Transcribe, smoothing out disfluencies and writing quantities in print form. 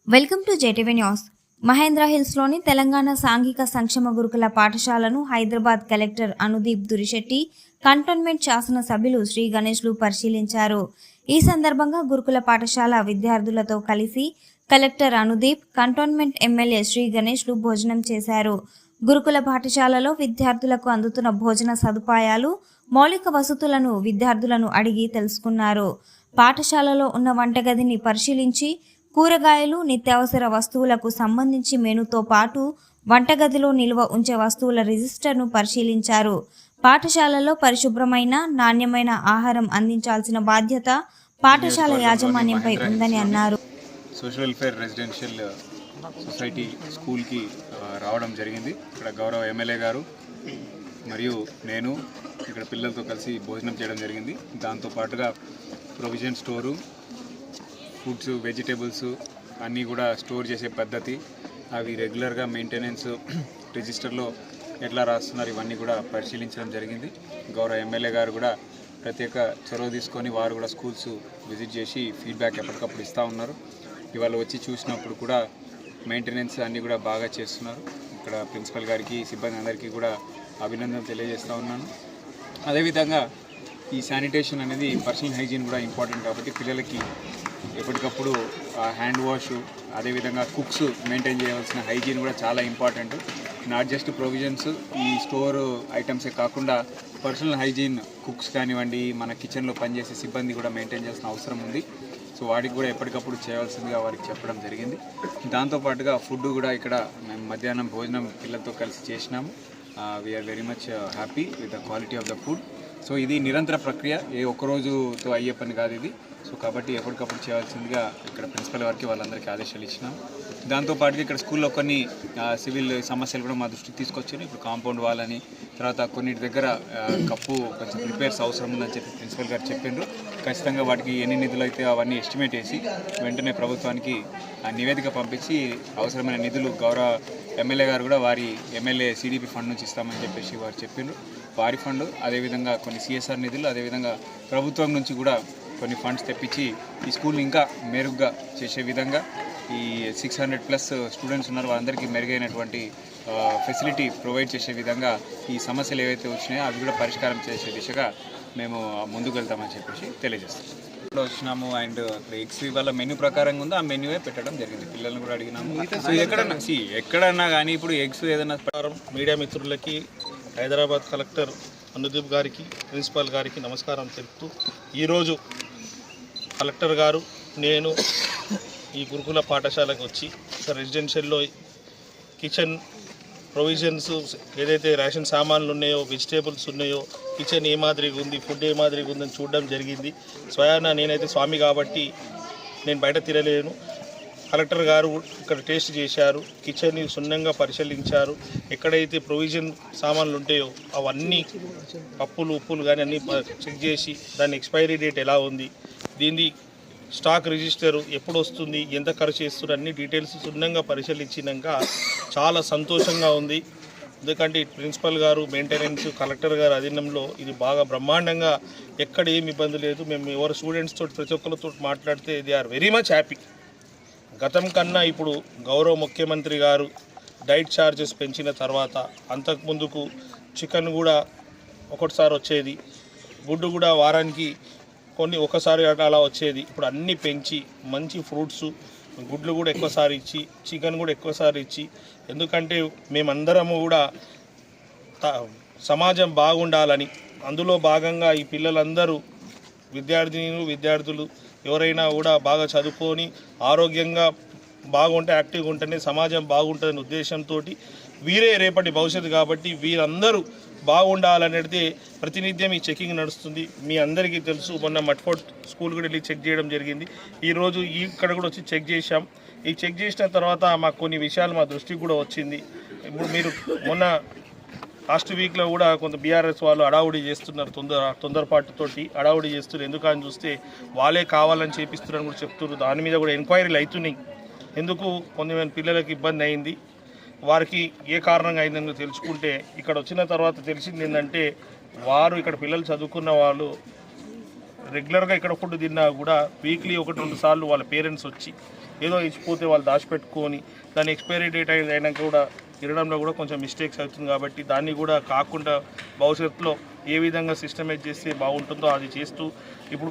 Welcome to JTV news. Mahendra హిల్స్లోని తెలంగాణ సాంఘిక సంక్షేమ గురుకుల పాఠశాలను హైదరాబాద్ కలెక్టర్ అనుదీప్ దురిశెట్టి, కంటోన్మెంట్ శాసనసభ్యులు శ్రీ గణేష్లు పరిశీలించారు. ఈ సందర్భంగా గురుకుల పాఠశాల విద్యార్థులతో కలిసి collector Anudeep, cantonment MLA Shri గణేష్లు భోజనం చేశారు. గురుకుల పాఠశాలలో విద్యార్థులకు అందుతున్న భోజన సదుపాయాలు, మౌలిక వసతులను విద్యార్థులను అడిగి తెలుసుకున్నారు. పాఠశాలలో ఉన్న వంటగదిని పరిశీలించి కూరగాయలు, నిత్యావసర వస్తువులకు సంబంధించి మెనూతో పాటు వంటగదిలో నిల్వ ఉంచే వస్తువుల రిజిస్టర్ను పరిశీలించారు. పాఠశాలలో పరిశుభ్రమైన, నాణ్యమైన ఆహారం అందించాల్సిన బాధ్యత పాఠశాల యాజమాన్యంపై ఉందని అన్నారు. సోషల్ వెల్ఫేర్ రెసిడెన్షియల్ సొసైటీ స్కూల్కి రావడం జరిగింది. ఇక్కడ గౌరవ ఎమ్మెల్యే గారు మరియు నేను ఇక్కడ పిల్లలతో కలిసి భోజనం చేయడం జరిగింది. దాంతోపాటుగా ప్రొవిజన్ స్టోరు, ఫుడ్స్, వెజిటేబుల్స్ అన్నీ కూడా స్టోర్ చేసే పద్ధతి, అవి రెగ్యులర్గా మెయింటెనెన్స్ రిజిస్టర్లో ఎట్లా రాస్తున్నారు ఇవన్నీ కూడా పరిశీలించడం జరిగింది. గౌరవ ఎమ్మెల్యే గారు కూడా ప్రత్యేక చొరవ తీసుకొని వారు కూడా స్కూల్స్ విజిట్ చేసి ఫీడ్బ్యాక్ ఎప్పటికప్పుడు ఇస్తూ ఉన్నారు. ఇవాళ వచ్చి చూసినప్పుడు కూడా మెయింటెనెన్స్ అన్నీ కూడా బాగా చేస్తున్నారు. ఇక్కడ ప్రిన్సిపల్ గారికి, సిబ్బంది అందరికీ కూడా అభినందనలు తెలియజేస్తూ ఉన్నాను. అదేవిధంగా ఈ శానిటేషన్ అనేది, పర్సనల్ హైజీన్ కూడా ఇంపార్టెంట్ కాబట్టి పిల్లలకి ఎప్పటికప్పుడు హ్యాండ్ వాష్, అదేవిధంగా కుక్స్ మెయింటైన్ చేయవలసిన హైజీన్ కూడా చాలా ఇంపార్టెంట్. నాట్ జస్ట్ ప్రొవిజన్స్, ఈ స్టోర్ ఐటమ్సే కాకుండా పర్సనల్ హైజీన్ కుక్స్ కానివ్వండి, మన కిచెన్లో పనిచేసే సిబ్బంది కూడా మెయింటైన్ చేయాల్సిన అవసరం ఉంది. సో వాటికి కూడా ఎప్పటికప్పుడు చేయవలసిందిగా వారికి చెప్పడం జరిగింది. దాంతోపాటుగా ఫుడ్ కూడా ఇక్కడ మేము మధ్యాహ్నం భోజనం పిల్లలతో కలిసి చేసినాము. We are very much happy with the quality of the food. So ఇది నిరంతర ప్రక్రియ, ఏ ఒక్కరోజుతో అయ్యే పని కాదు ఇది. సో కాబట్టి ఎప్పటికప్పుడు చేయాల్సిందిగా ఇక్కడ ప్రిన్సిపల్ వారికి వాళ్ళందరికీ ఆదేశాలు ఇచ్చినాం. దాంతోపాటుగా ఇక్కడ స్కూల్లో కొన్ని సివిల్ సమస్యలు కూడా మా దృష్టికి తీసుకొచ్చారు. ఇప్పుడు కాంపౌండ్ వాళ్ళని, తర్వాత కొన్నిటి దగ్గర కప్పు కొంచెం రిపేర్స్ అవసరం ఉందని చెప్పి ప్రిన్సిపల్ గారు చెప్పిండ్రు. ఖచ్చితంగా వాటికి ఎన్ని నిధులు అయితే అవన్నీ ఎస్టిమేట్ వేసి వెంటనే ప్రభుత్వానికి నివేదిక పంపించి అవసరమైన నిధులు గౌరవ ఎమ్మెల్యే గారు కూడా వారి ఎమ్మెల్యే సిడిపి ఫండ్ నుంచి ఇస్తామని చెప్పేసి వారు చెప్పిండ్రు. వారి ఫండ్, అదేవిధంగా కొన్ని సిఎస్ఆర్ నిధులు, అదేవిధంగా ప్రభుత్వం నుంచి కూడా కొన్ని ఫండ్స్ తెప్పించి ఈ స్కూల్ని ఇంకా మెరుగ్గా చేసే విధంగా, ఈ 600+ స్టూడెంట్స్ ఉన్నారు వాళ్ళందరికీ మెరుగైనటువంటి ఫెసిలిటీ ప్రొవైడ్ చేసే విధంగా ఈ సమస్యలు ఏవైతే వచ్చినాయో అవి కూడా పరిష్కారం చేసే దిశగా మేము ముందుకు వెళ్తామని చెప్పేసి తెలియజేస్తాం. ఇప్పుడు వచ్చినాము అండ్ అక్కడ ఎగ్స్ ఇవాళ మెన్యూ ప్రకారంగా ఉందో ఆ మెన్యూవే పెట్టడం జరిగింది. పిల్లల్ని కూడా అడిగినాము. ఎక్కడన్నా కానీ ఇప్పుడు ఎగ్స్ ఏదైనా మీడియా మిత్రులకి, హైదరాబాద్ కలెక్టర్ అనుదీప్ గారికి, ప్రిన్సిపాల్ గారికి నమస్కారం తెలుపుతూ, ఈరోజు కలెక్టర్ గారు, నేను ఈ గురుకుల పాఠశాలకు వచ్చి రెసిడెన్షియల్లో కిచెన్ ప్రొవిజన్స్, ఏదైతే రేషన్ సామాన్లు ఉన్నాయో, వెజిటేబుల్స్ ఉన్నాయో, కిచెన్ ఏ మాదిరిగా ఉంది, ఫుడ్ ఏ మాదిరిగా ఉందని చూడడం జరిగింది. స్వయాన నేనైతే స్వామి కాబట్టి నేను బయట తిరగలేను. కలెక్టర్ గారు ఇక్కడ టేస్ట్ చేశారు, కిచెన్ని సున్నంగా పరిశీలించారు. ఎక్కడైతే ప్రొవిజన్ సామాన్లు ఉంటాయో అవన్నీ పప్పులు, ఉప్పులు కానీ అన్నీ చెక్ చేసి దాని ఎక్స్పైరీ డేట్ ఎలా ఉంది, దీన్ని స్టాక్ రిజిస్టర్ ఎప్పుడు వస్తుంది, ఎంత ఖర్చు చేస్తుంది, అన్ని డీటెయిల్స్ సున్నంగా పరిశీలించినాక చాలా సంతోషంగా ఉంది. ఎందుకంటే ప్రిన్సిపల్ గారు, మెయింటెనెన్స్, కలెక్టర్ గారు అధీనంలో ఇది బాగా బ్రహ్మాండంగా, ఎక్కడ ఏమి ఇబ్బంది లేదు. మేము ఎవరు స్టూడెంట్స్ తోటి ప్రతి ఒక్కరితో మాట్లాడితే they are very much happy. గతం కన్నా ఇప్పుడు గౌరవ ముఖ్యమంత్రి గారు డైట్ ఛార్జెస్ పెంచిన తర్వాత, అంతకుముందుకు చికెన్ కూడా ఒకటిసారి వచ్చేది, గుడ్డు కూడా వారానికి ఒకసారి అలా వచ్చేది. ఇప్పుడు అన్నీ పెంచి మంచి ఫ్రూట్స్, గుడ్లు కూడా ఎక్కువసారి ఇచ్చి, చికెన్ కూడా ఎక్కువసారి ఇచ్చి, ఎందుకంటే మేమందరము కూడా సమాజం బాగుండాలని, అందులో భాగంగా ఈ పిల్లలందరూ విద్యార్థులు ఎవరైనా కూడా బాగా చదువుకొని ఆరోగ్యంగా బాగుంటే, యాక్టివ్గా ఉంటేనే సమాజం బాగుంటుందనే ఉద్దేశంతో వీరే రేపటి భవిష్యత్తు కాబట్టి వీరందరూ బాగుండాలనేది ప్రతినిత్యం ఈ చెకింగ్ నడుస్తుంది. మీ అందరికీ తెలుసు, మొన్న మట్ఫోర్ట్ స్కూల్ కూడా వెళ్ళి చెక్ చేయడం జరిగింది. ఈరోజు ఇక్కడ కూడా వచ్చి చెక్ చేశాం. ఈ చెక్ చేసిన తర్వాత మాకు కొన్ని విషయాలు మా దృష్టికి కూడా వచ్చింది. ఇప్పుడు మీరు మొన్న లాస్ట్ వీక్లో కూడా కొంత బీఆర్ఎస్ వాళ్ళు అడావుడి చేస్తున్నారు, తొందరపాటుతోటి అడావుడి చేస్తున్నారు. ఎందుకని చూస్తే వాళ్ళే కావాలని చేపిస్తున్నారని కూడా చెప్తున్నారు. దాని మీద కూడా ఎంక్వైరీలు అవుతున్నాయి. ఎందుకు కొంతమంది పిల్లలకి ఇబ్బంది అయింది, వారికి ఏ కారణంగా అయిందని తెలుసుకుంటే ఇక్కడ వచ్చిన తర్వాత తెలిసింది ఏంటంటే, వారు ఇక్కడ పిల్లలు చదువుకున్న వాళ్ళు రెగ్యులర్గా ఇక్కడ ఫుడ్ తిన్నా కూడా వీక్లీ 1-2 సార్లు వాళ్ళ పేరెంట్స్ వచ్చి ఏదో ఇచ్చిపోతే వాళ్ళు దాచిపెట్టుకొని దాని ఎక్స్పైరీ డేట్ అయినాక కూడా తినడంలో కూడా కొంచెం మిస్టేక్స్ అవుతుంది. కాబట్టి దాన్ని కూడా కాకుండా భవిష్యత్తులో ఏ విధంగా సిస్టమైజ్ చేస్తే బాగుంటుందో అది చేస్తూ ఇప్పుడు